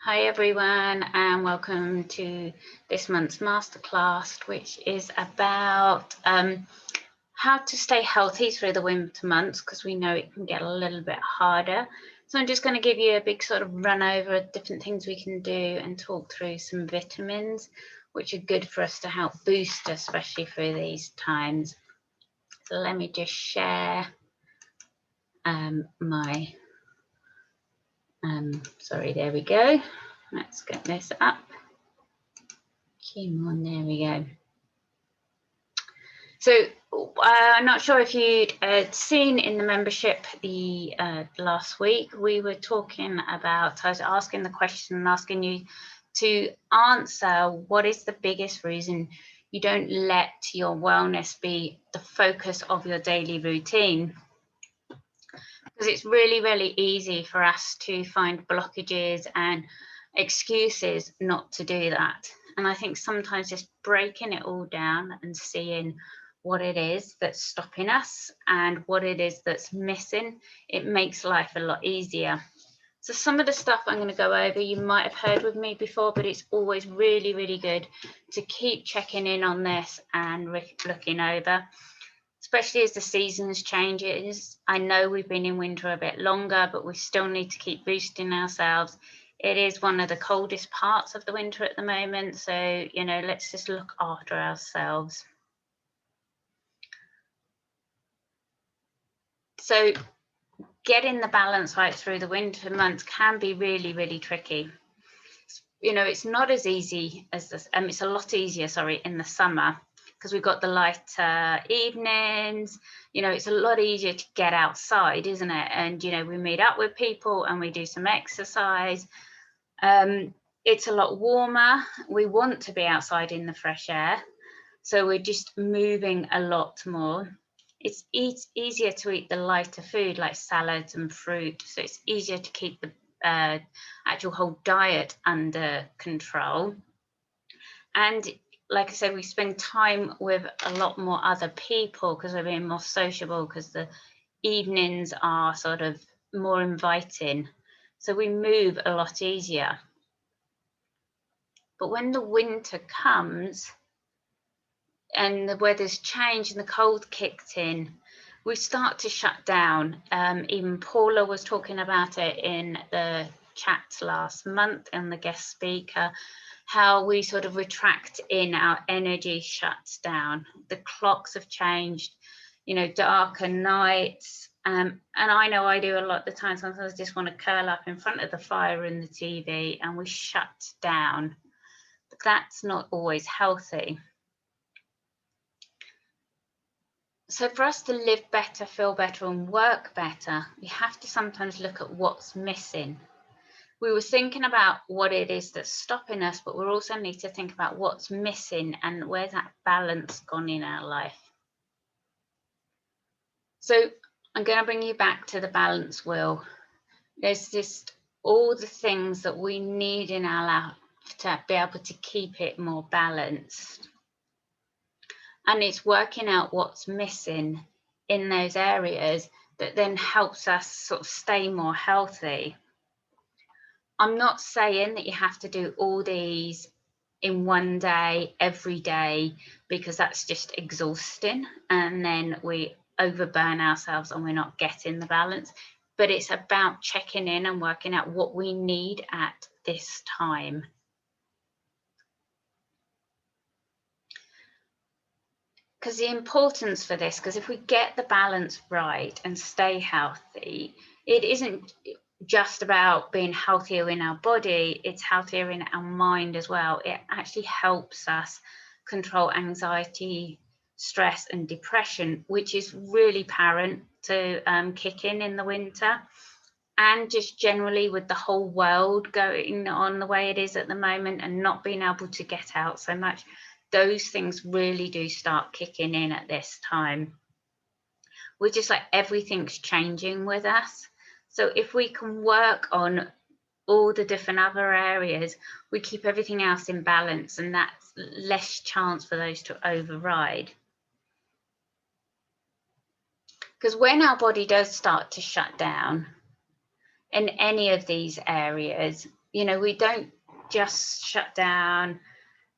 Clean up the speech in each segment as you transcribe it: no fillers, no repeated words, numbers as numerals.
Hi everyone, and welcome to this month's masterclass, which is about how to stay healthy through the winter months, because we know it can get a little bit harder. So I'm just going to give you a big sort of run over of different things we can do and talk through some vitamins, which are good for us to help boost, especially through these times. So let me just share sorry, there we go. Let's get this up. Come on, there we go. So I'm not sure if you'd seen in the membership the last week, we were talking about, I was asking the question and asking you to answer what is the biggest reason you don't let your wellness be the focus of your daily routine. Because it's really, really easy for us to find blockages and excuses not to do that. And I think sometimes just breaking it all down and seeing what it is that's stopping us and what it is that's missing, it makes life a lot easier. So some of the stuff I'm going to go over, you might have heard with me before, but it's always really, really good to keep checking in on this and looking over, especially as the seasons changes. I know we've been in winter a bit longer, but we still need to keep boosting ourselves. It is one of the coldest parts of the winter at the moment, so let's just look after ourselves. So getting the balance right through the winter months can be really, really tricky. It's not as easy as this, it's a lot easier, sorry, in the summer, because we've got the lighter evenings. It's a lot easier to get outside, isn't it? And we meet up with people and we do some exercise. It's a lot warmer. We want to be outside in the fresh air, so we're just moving a lot more. It's easier to eat the lighter food like salads and fruit, so it's easier to keep the actual whole diet under control. And like I said, we spend time with a lot more other people because we're being more sociable, because the evenings are sort of more inviting, so we move a lot easier. But when the winter comes and the weather's changed and the cold kicked in, we start to shut down. Even Paula was talking about it in the chat last month and the guest speaker, how we sort of retract in, our energy shuts down. The clocks have changed, darker nights. And I know I do a lot of the time. Sometimes I just want to curl up in front of the fire and the TV and we shut down. But that's not always healthy. So for us to live better, feel better and work better, we have to sometimes look at what's missing. We were thinking about what it is that's stopping us, but we also need to think about what's missing and where's that balance gone in our life. So I'm going to bring you back to the balance wheel. There's just all the things that we need in our life to be able to keep it more balanced. And it's working out what's missing in those areas that then helps us sort of stay more healthy. I'm not saying that you have to do all these in one day, every day, because that's just exhausting. And then we overburn ourselves and we're not getting the balance. But it's about checking in and working out what we need at this time. Because the importance for this, because if we get the balance right and stay healthy, it isn't just about being healthier in our body, it's healthier in our mind as well. It actually helps us control anxiety, stress and depression, which is really apparent to kick in the winter. And just generally with the whole world going on the way it is at the moment and not being able to get out so much, those things really do start kicking in at this time. We're just like, everything's changing with us. So if we can work on all the different other areas, we keep everything else in balance, and that's less chance for those to override. Because when our body does start to shut down in any of these areas, You know, we don't just shut down,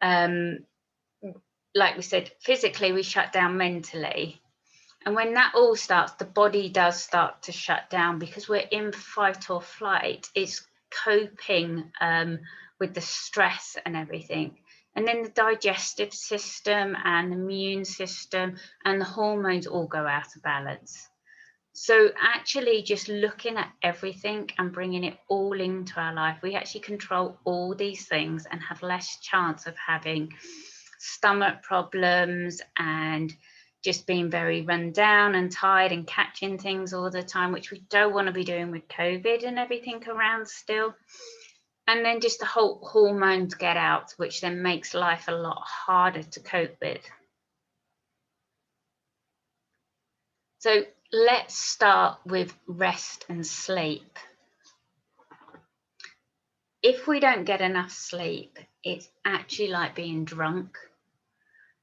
like we said, physically, we shut down mentally. And when that all starts, the body does start to shut down because we're in fight or flight. It's coping with the stress and everything. And then the digestive system and the immune system and the hormones all go out of balance. So actually just looking at everything and bringing it all into our life, we actually control all these things and have less chance of having stomach problems and just being very run down and tired and catching things all the time, which we don't want to be doing with COVID and everything around still. And then just the whole hormones get out, which then makes life a lot harder to cope with. So let's start with rest and sleep. If we don't get enough sleep, it's actually like being drunk.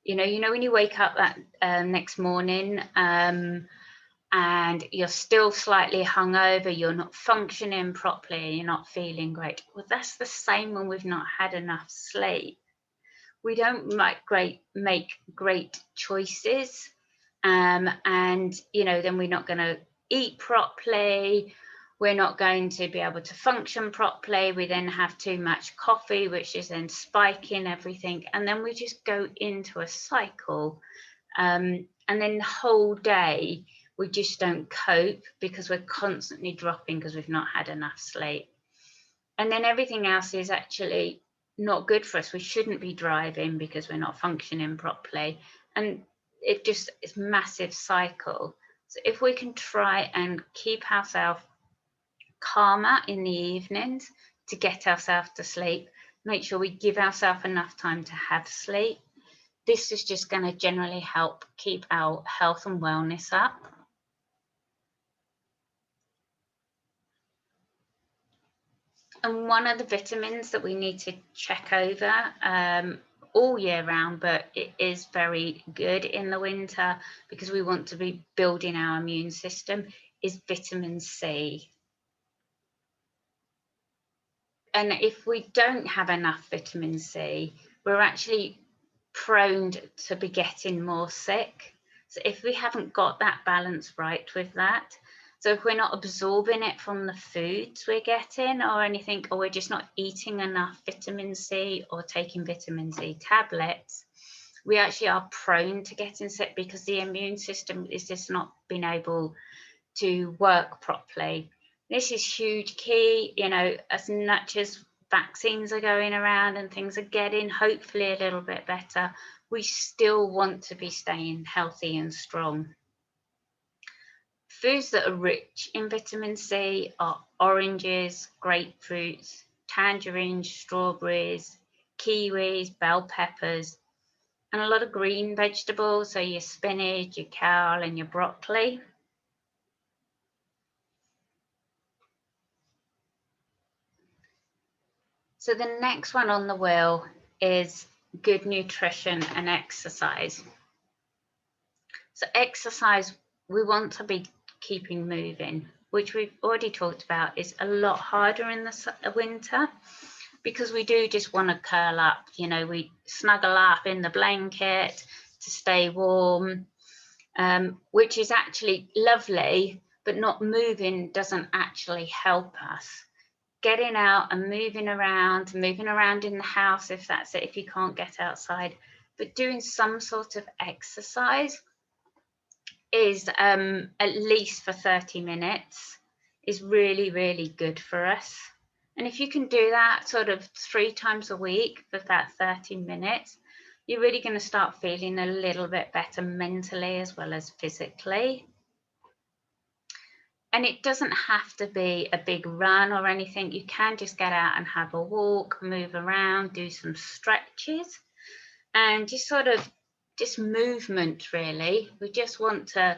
You know when you wake up that next morning and you're still slightly hungover, you're not functioning properly, you're not feeling great. Well, that's the same when we've not had enough sleep. We don't make great choices, and then we're not going to eat properly. We're not going to be able to function properly. We then have too much coffee, which is then spiking everything. And then we just go into a cycle. And then the whole day, we just don't cope because we're constantly dropping because we've not had enough sleep. And then everything else is actually not good for us. We shouldn't be driving because we're not functioning properly. And it's a massive cycle. So if we can try and keep ourselves calmer in the evenings to get ourselves to sleep, make sure we give ourselves enough time to have sleep, this is just going to generally help keep our health and wellness up. And one of the vitamins that we need to check over all year round, but it is very good in the winter because we want to be building our immune system, is vitamin C. And if we don't have enough vitamin C, we're actually prone to be getting more sick. So if we haven't got that balance right with that, so if we're not absorbing it from the foods we're getting or anything, or we're just not eating enough vitamin C or taking vitamin C tablets, we actually are prone to getting sick because the immune system is just not being able to work properly. This is huge key, as much as vaccines are going around and things are getting hopefully a little bit better, we still want to be staying healthy and strong. Foods that are rich in vitamin C are oranges, grapefruits, tangerines, strawberries, kiwis, bell peppers, and a lot of green vegetables, so your spinach, your kale, and your broccoli. So the next one on the wheel is good nutrition and exercise. So exercise, we want to be keeping moving, which we've already talked about is a lot harder in the winter because we do just want to curl up, we snuggle up in the blanket to stay warm, which is actually lovely, but not moving doesn't actually help us. Getting out and moving around in the house, if that's it, if you can't get outside, but doing some sort of exercise is at least for 30 minutes is really, really good for us. And if you can do that sort of 3 times a week for that 30 minutes, you're really going to start feeling a little bit better mentally as well as physically. And it doesn't have to be a big run or anything. You can just get out and have a walk, move around, do some stretches, and just movement, really. We just want to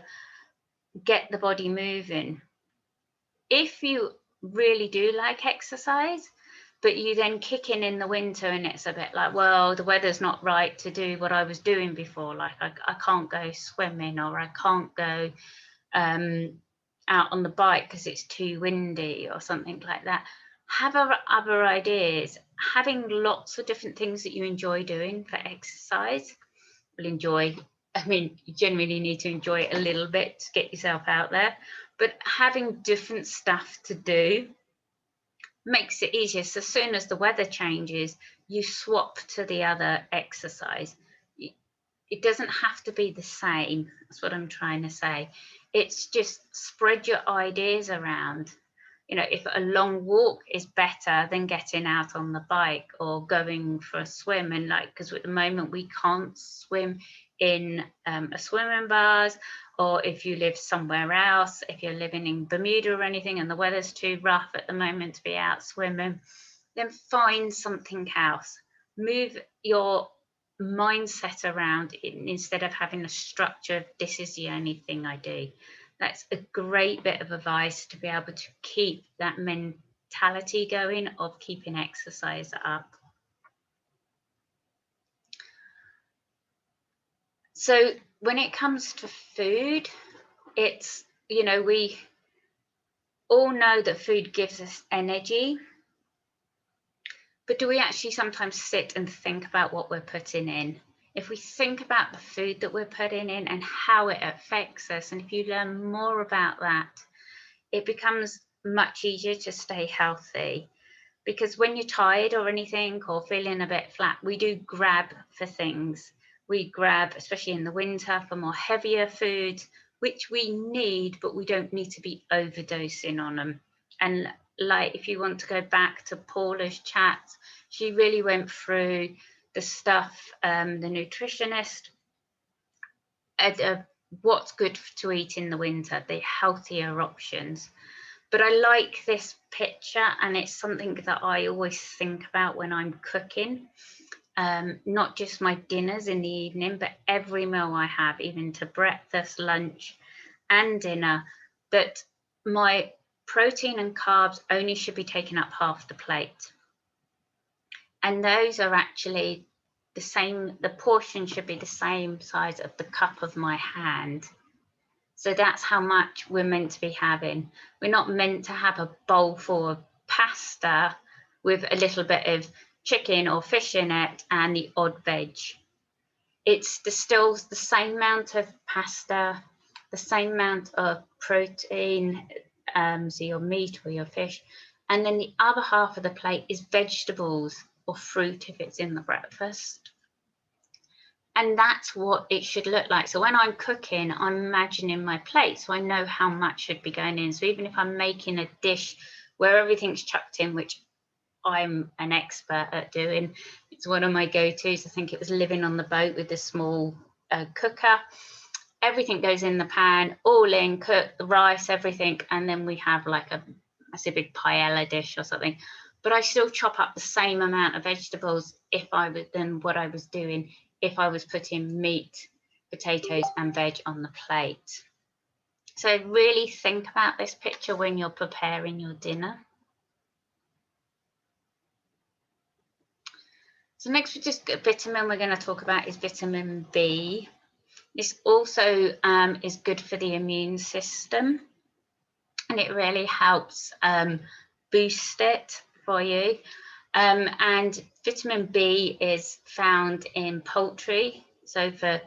get the body moving. If you really do like exercise, but you then kick in the winter and it's a bit like, well, the weather's not right to do what I was doing before. Like I can't go swimming or I can't go out on the bike because it's too windy or something like that. have other ideas. Having lots of different things that you enjoy doing for exercise will enjoy. I mean, you generally need to enjoy it a little bit to get yourself out there, but having different stuff to do makes it easier. So as soon as the weather changes, you swap to the other exercise. It doesn't have to be the same. That's what I'm trying to say. It's just spread your ideas around. You know, if a long walk is better than getting out on the bike or going for a swim, and like, because at the moment we can't swim in a swimming bars, or if you live somewhere else, if you're living in Bermuda or anything and the weather's too rough at the moment to be out swimming, then find something else. Move your mindset around it instead of having a structure of this is the only thing I do. That's a great bit of advice to be able to keep that mentality going of keeping exercise up. So when it comes to food, it's, you know, we all know that food gives us energy, but do we actually sometimes sit and think about what we're putting in? If we think about the food that we're putting in and how it affects us, and if you learn more about that, it becomes much easier to stay healthy. Because when you're tired or anything or feeling a bit flat, we do grab for things. We grab, especially in the winter, for more heavier foods, which we need, but we don't need to be overdosing on them. And like, if you want to go back to Paula's chat, she really went through the stuff, the nutritionist, what's good to eat in the winter, the healthier options. But I like this picture, and it's something that I always think about when I'm cooking. Not just my dinners in the evening, but every meal I have, even to breakfast, lunch, and dinner, that my protein and carbs only should be taking up half the plate. And those are actually the same, the portion should be the same size of the cup of my hand. So that's how much we're meant to be having. We're not meant to have a bowl full of pasta with a little bit of chicken or fish in it and the odd veg. It's still the same amount of pasta, the same amount of protein, so your meat or your fish, and then the other half of the plate is vegetables or fruit if it's in the breakfast. And that's what it should look like. So when I'm cooking, I'm imagining my plate, so I know how much should be going in. So even if I'm making a dish where everything's chucked in, which I'm an expert at doing, it's one of my go-tos. I think it was Living on the Boat with the small cooker. Everything goes in the pan, all in, cook the rice, everything, and then we have like a massive big paella dish or something. But I still chop up the same amount of vegetables than what I was doing if I was putting meat, potatoes and veg on the plate. So really think about this picture when you're preparing your dinner. So next, just a vitamin we're going to talk about is vitamin B. This also is good for the immune system, and it really helps boost it for you. And vitamin B is found in poultry, so for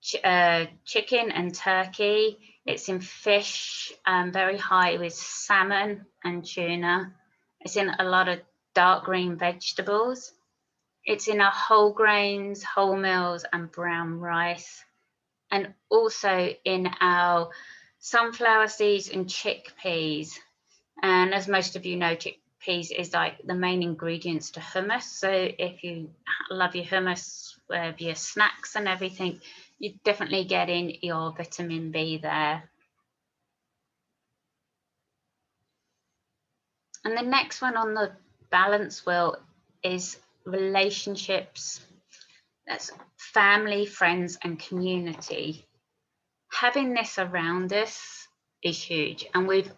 chicken and turkey. It's in fish, very high with salmon and tuna. It's in a lot of dark green vegetables. It's in our whole grains, wholemeals and brown rice, and also in our sunflower seeds and chickpeas. And as most of you know, chickpeas is like the main ingredients to hummus. So if you love your hummus with your snacks and everything, you're definitely getting your vitamin B there. And the next one on the balance wheel is relationships. That's family, friends, and community. Having this around us is huge. And we've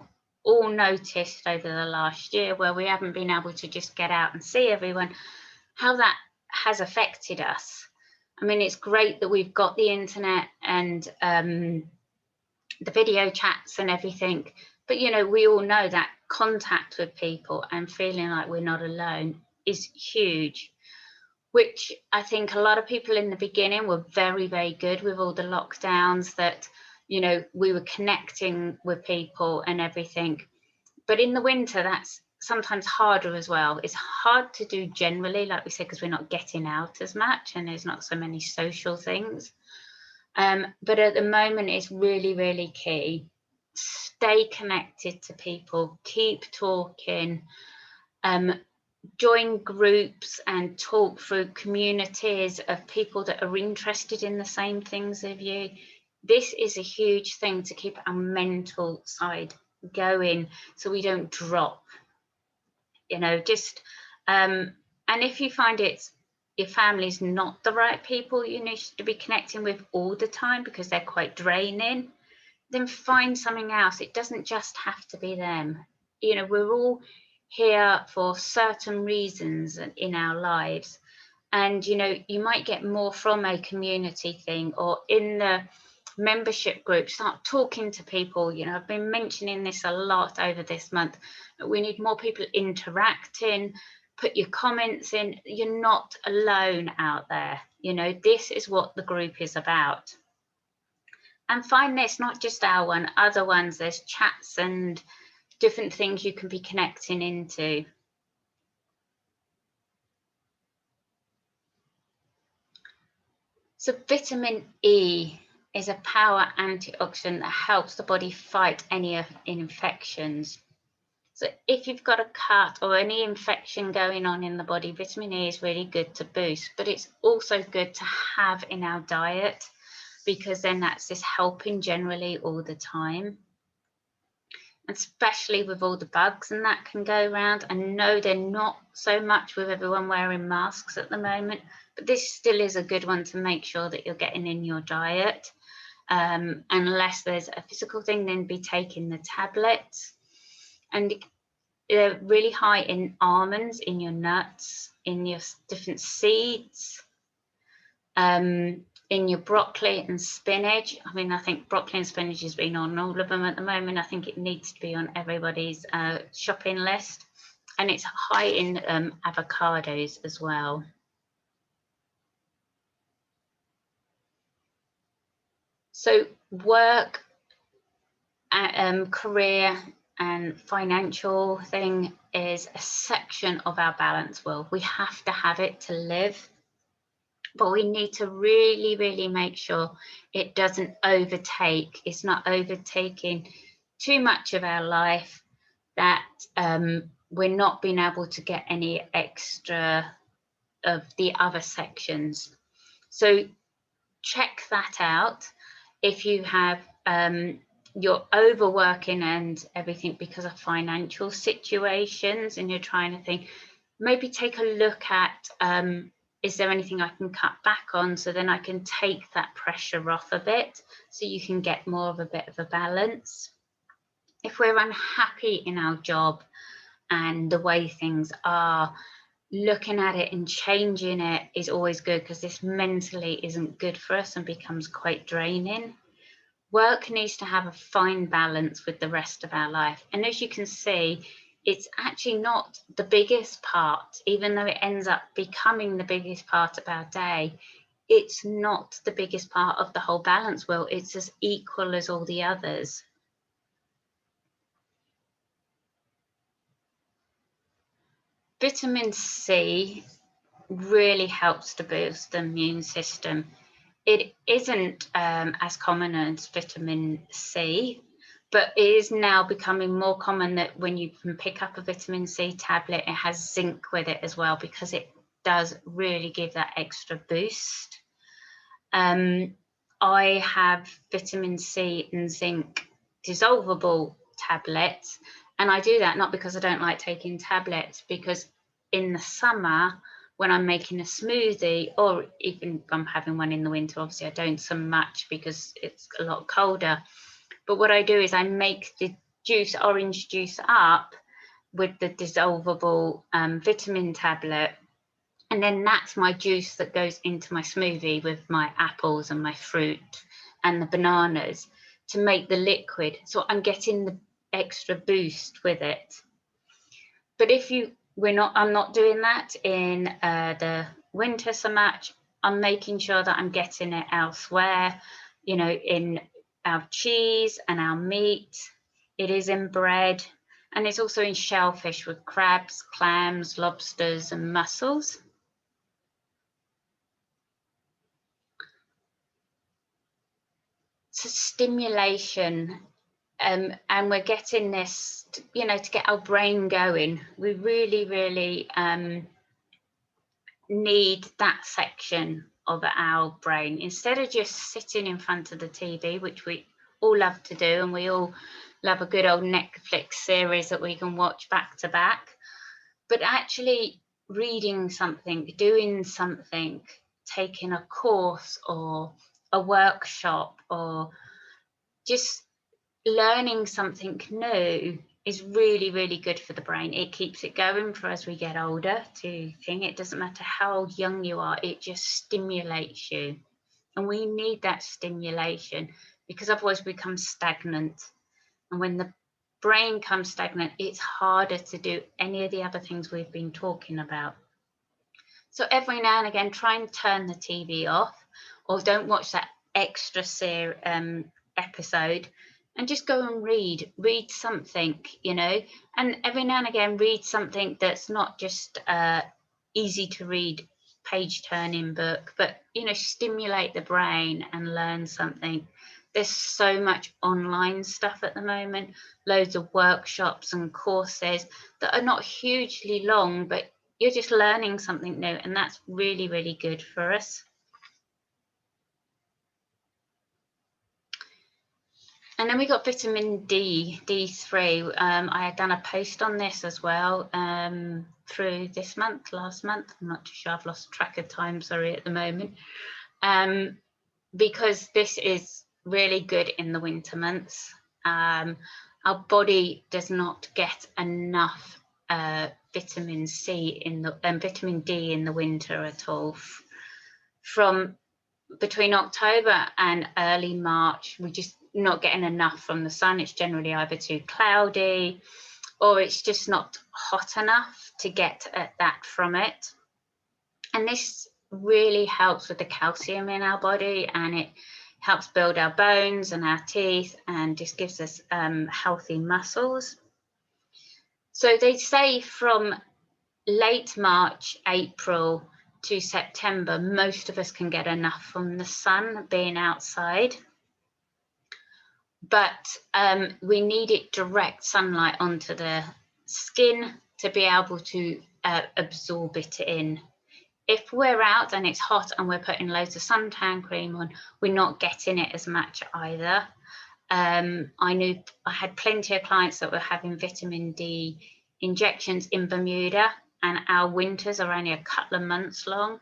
all noticed over the last year where we haven't been able to just get out and see everyone, how that has affected us. I mean, it's great that we've got the internet and the video chats and everything, but you know, we all know that contact with people and feeling like we're not alone is huge, which I think a lot of people in the beginning were very, very good with all the lockdowns, that, you know, we were connecting with people and everything. But in the winter, that's sometimes harder as well. It's hard to do generally, like we said, because we're not getting out as much and there's not so many social things. But at the moment, it's really, really key. Stay connected to people, keep talking, join groups and talk through communities of people that are interested in the same things as you. This is a huge thing to keep our mental side going so we don't drop, you know, just and if you find your family's not the right people you need to be connecting with all the time because they're quite draining, then find something else. It doesn't just have to be them. You know, we're all here for certain reasons in our lives. And, you know, you might get more from a community thing, or in the membership group, start talking to people. You know, I've been mentioning this a lot over this month. We need more people interacting. Put your comments in. You're not alone out there. You know, this is what the group is about. And find this, not just our one, other ones. There's chats and different things you can be connecting into. So vitamin E is a power antioxidant that helps the body fight any infections. So if you've got a cut or any infection going on in the body, vitamin E is really good to boost, but it's also good to have in our diet, because then that's just helping generally all the time. Especially with all the bugs and that can go around. I know they're not so much with everyone wearing masks at the moment, but this still is a good one to make sure that you're getting in your diet. Unless there's a physical thing, then be taking the tablets. And they're really high in almonds, in your nuts, in your different seeds, in your broccoli and spinach. I mean, I think broccoli and spinach has been on all of them at the moment. I think it needs to be on everybody's shopping list. And it's high in avocados as well. So work, career and financial thing is a section of our balance wheel. We have to have it to live. But we need to really, really make sure it doesn't overtake. It's not overtaking too much of our life, that we're not being able to get any extra of the other sections. So check that out. If you have you're overworking and everything because of financial situations and you're trying to think, maybe take a look at is there anything I can cut back on, so then I can take that pressure off a bit, so you can get more of a bit of a balance. If we're unhappy in our job and the way things are, looking at it and changing it is always good, because this mentally isn't good for us and becomes quite draining. Work needs to have a fine balance with the rest of our life. And as you can see, it's actually not the biggest part, even though it ends up becoming the biggest part of our day. It's not the biggest part of the whole balance wheel. It's as equal as all the others. Vitamin C really helps to boost the immune system. It isn't as common as vitamin C, but it is now becoming more common that when you can pick up a vitamin C tablet, it has zinc with it as well, because it does really give that extra boost. I have vitamin C and zinc dissolvable tablets, and I do that not because I don't like taking tablets, because in the summer, when I'm making a smoothie, or even if I'm having one in the winter, obviously I don't so much because it's a lot colder. But what I do is I make the juice, orange juice, up with the dissolvable vitamin tablet. And then that's my juice that goes into my smoothie with my apples and my fruit and the bananas to make the liquid. So I'm getting the extra boost with it. But if I'm not doing that in the winter so much. I'm making sure that I'm getting it elsewhere, you know, in our cheese and our meat. It is in bread, and it's also in shellfish with crabs, clams, lobsters, and mussels. So stimulation, and we're getting this, you know, to get our brain going. We really, really need that section of our brain instead of just sitting in front of the TV, which we all love to do, and we all love a good old Netflix series that we can watch back to back. But actually reading something, doing something, taking a course or a workshop, or just learning something new is really, really good for the brain. It keeps it going for as we get older to think. It doesn't matter how young you are, it just stimulates you. And we need that stimulation, because otherwise we become stagnant. And when the brain comes stagnant, it's harder to do any of the other things we've been talking about. So every now and again, try and turn the TV off, or don't watch that extra episode, and just go and read something, you know. And every now and again, read something that's not just easy to read, page turning book, but, you know, stimulate the brain and learn something. There's so much online stuff at the moment, loads of workshops and courses that are not hugely long, but you're just learning something new, and that's really, really good for us. And then we got vitamin D, D3. I had done a post on this as well through this month, last month. I'm not too sure, I've lost track of time, sorry, at the moment. Because this is really good in the winter months. Our body does not get enough vitamin C and vitamin D in the winter at all. From between October and early March, we're just not getting enough from the sun. It's generally either too cloudy, or it's just not hot enough to get at that from it. And this really helps with the calcium in our body, and it helps build our bones and our teeth, and just gives us healthy muscles. So they say from late March, April to September, most of us can get enough from the sun, being outside. But we need it direct sunlight onto the skin to be able to absorb it in. If we're out and it's hot and we're putting loads of suntan cream on, we're not getting it as much either. I had plenty of clients that were having vitamin D injections in Bermuda, and our winters are only a couple of months long.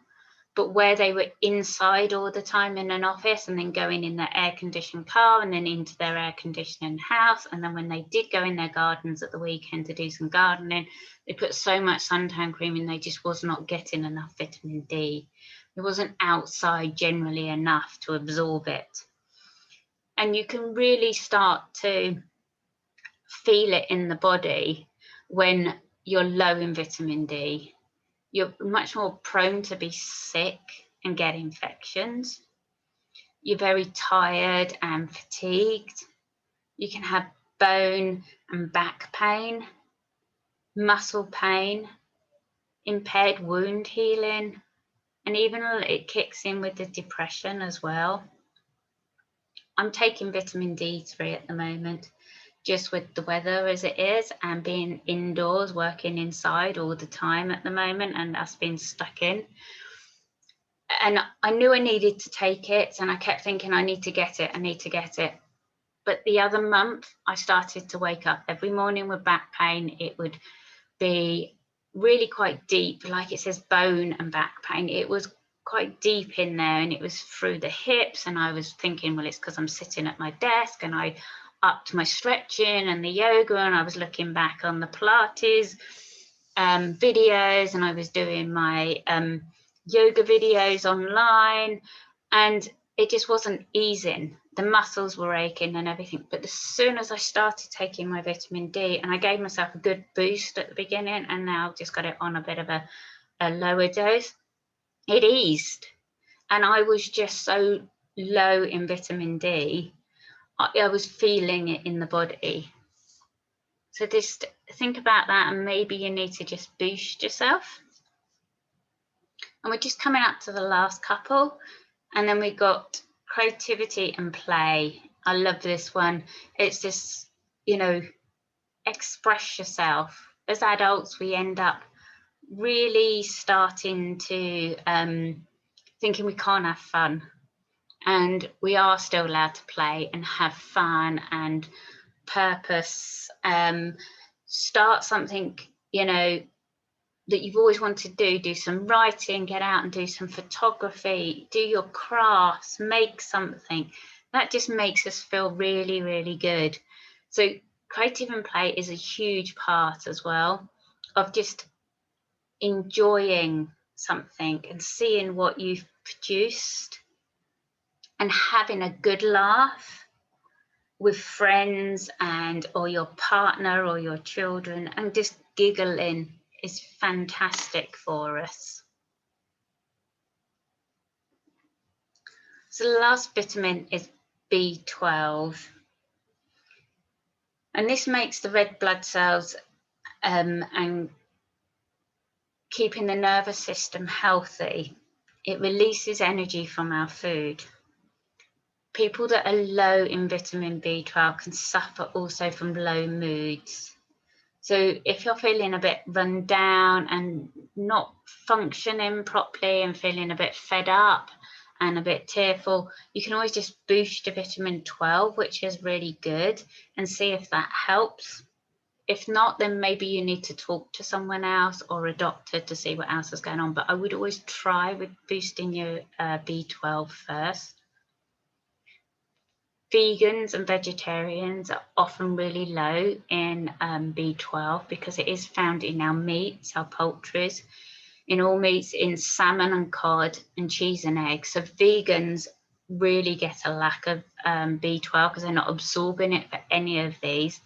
But where they were inside all the time in an office, and then going in their air-conditioned car, and then into their air-conditioning house, and then when they did go in their gardens at the weekend to do some gardening, they put so much suntan cream in, they just was not getting enough vitamin D. It wasn't outside generally enough to absorb it. And you can really start to feel it in the body when you're low in vitamin D. You're much more prone to be sick and get infections. You're very tired and fatigued. You can have bone and back pain, muscle pain, impaired wound healing, and even it kicks in with the depression as well. I'm taking vitamin D3 at the moment, just with the weather as it is, and being indoors, working inside all the time at the moment, and us being stuck in. And I knew I needed to take it, and I kept thinking, I need to get it, I need to get it. But the other month, I started to wake up every morning with back pain. It would be really quite deep, like it says bone and back pain. It was quite deep in there, and it was through the hips, and I was thinking, well, it's because I'm sitting at my desk, and I upped my stretching and the yoga, and I was looking back on the Pilates videos, and I was doing my yoga videos online, and it just wasn't easing. the muscles were aching and everything. But as soon as I started taking my vitamin D, and I gave myself a good boost at the beginning, and now just got it on a bit of a lower dose, it eased. And I was just so low in vitamin D, I was feeling it in the body. So just think about that, and maybe you need to just boost yourself. And we're just coming up to the last couple, and then we got creativity and play. I love this one. It's just, you know, express yourself. As adults, we end up really starting to thinking we can't have fun, and we are still allowed to play and have fun and purpose. Start something, you know, that you've always wanted to do some writing, get out and do some photography, do your crafts, make something. That just makes us feel really, really good. So creative and play is a huge part as well of just enjoying something and seeing what you've produced and having a good laugh with friends and or your partner or your children, and just giggling is fantastic for us. So the last vitamin is B12, and this makes the red blood cells and keeping the nervous system healthy. It releases energy from our food. People that are low in vitamin B12 can suffer also from low moods. So if you're feeling a bit run down and not functioning properly and feeling a bit fed up and a bit tearful, you can always just boost your vitamin 12, which is really good, and see if that helps. If not, then maybe you need to talk to someone else or a doctor to see what else is going on. But I would always try with boosting your B12 first. Vegans and vegetarians are often really low in B12 because it is found in our meats, our poultries, in all meats, in salmon and cod and cheese and eggs. So vegans really get a lack of B12 because they're not absorbing it for any of these.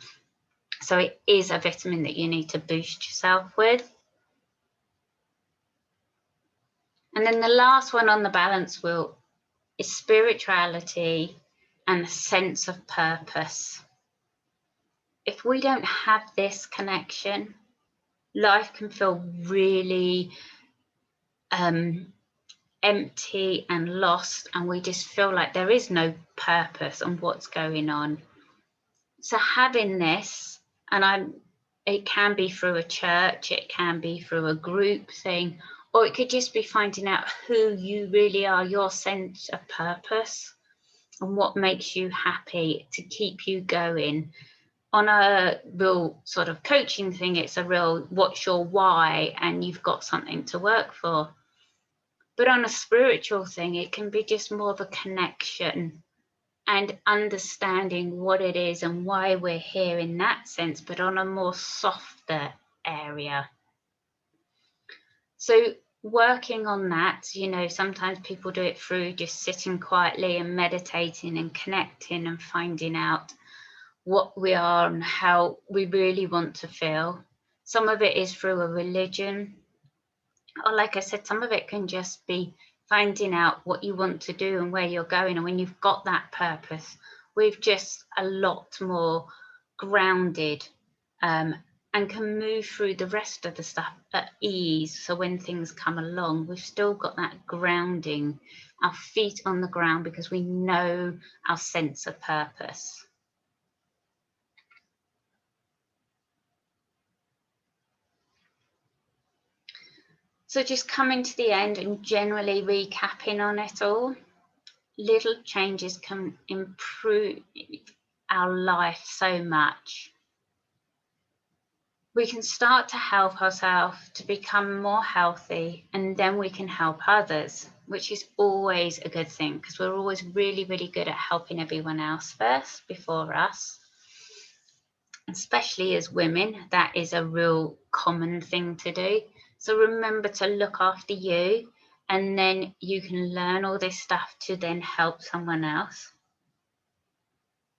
So it is a vitamin that you need to boost yourself with. And then the last one on the balance wheel is spirituality and a sense of purpose. If we don't have this connection, life can feel really empty and lost, and we just feel like there is no purpose on what's going on. So having this, and it can be through a church, it can be through a group thing, or it could just be finding out who you really are, your sense of purpose and what makes you happy to keep you going. On a real sort of coaching thing, it's a real what's your why, and you've got something to work for. But on a spiritual thing, it can be just more of a connection and understanding what it is and why we're here in that sense, but on a more softer area. So working on that, you know, sometimes people do it through just sitting quietly and meditating and connecting and finding out what we are and how we really want to feel. Some of it is through a religion, or like I said, some of it can just be finding out what you want to do and where you're going. And when you've got that purpose, we're just a lot more grounded and can move through the rest of the stuff at ease. So when things come along, we've still got that grounding, our feet on the ground, because we know our sense of purpose. So just coming to the end and generally recapping on it all, little changes can improve our life so much. We can start to help ourselves to become more healthy, and then we can help others, which is always a good thing because we're always really, really good at helping everyone else first before us. Especially as women, that is a real common thing to do. So remember to look after you, and then you can learn all this stuff to then help someone else.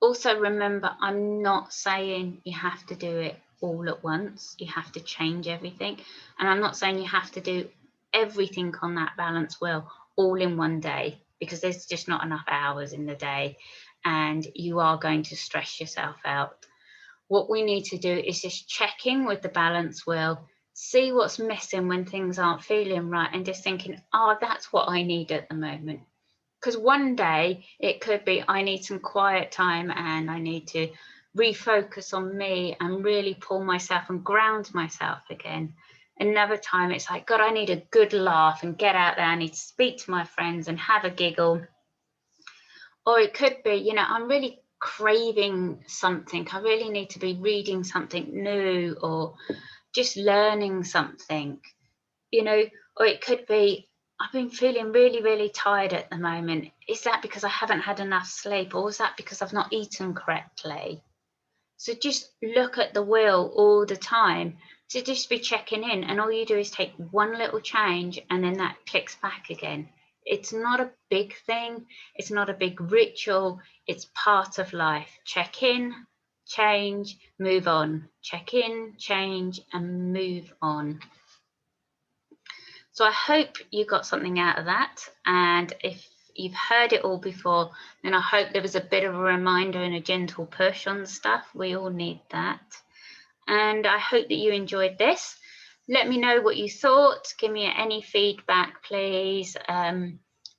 Also remember, I'm not saying you have to do it all at once. You have to change everything. And I'm not saying you have to do everything on that balance wheel all in one day, because there's just not enough hours in the day and you are going to stress yourself out. What we need to do is just check in with the balance wheel, see what's missing when things aren't feeling right, and just thinking, oh, that's what I need at the moment. Because one day it could be I need some quiet time and I need to refocus on me and really pull myself and ground myself again. Another time it's like, God, I need a good laugh and get out there. I need to speak to my friends and have a giggle. Or it could be, you know, I'm really craving something. I really need to be reading something new or just learning something, you know. Or it could be, I've been feeling really, really tired at the moment. Is that because I haven't had enough sleep, or is that because I've not eaten correctly? So just look at the wheel all the time to just be checking in, and all you do is take one little change and then that clicks back again. It's not a big thing, it's not a big ritual, it's part of life. Check in, change, move on. Check in, change, and move on. So I hope you got something out of that. And if you've heard it all before, then I hope there was a bit of a reminder and a gentle push on stuff. We all need that. And I hope that you enjoyed this. Let me know what you thought. Give me any feedback, please.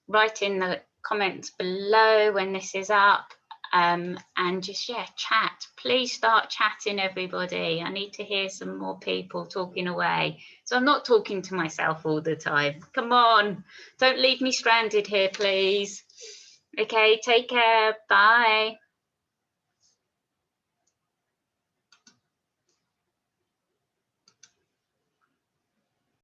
Write in the comments below when this is up. And just, yeah, chat. Please start chatting, everybody. I need to hear some more people talking away. So I'm not talking to myself all the time. Come on, don't leave me stranded here, please. Okay, take care. Bye.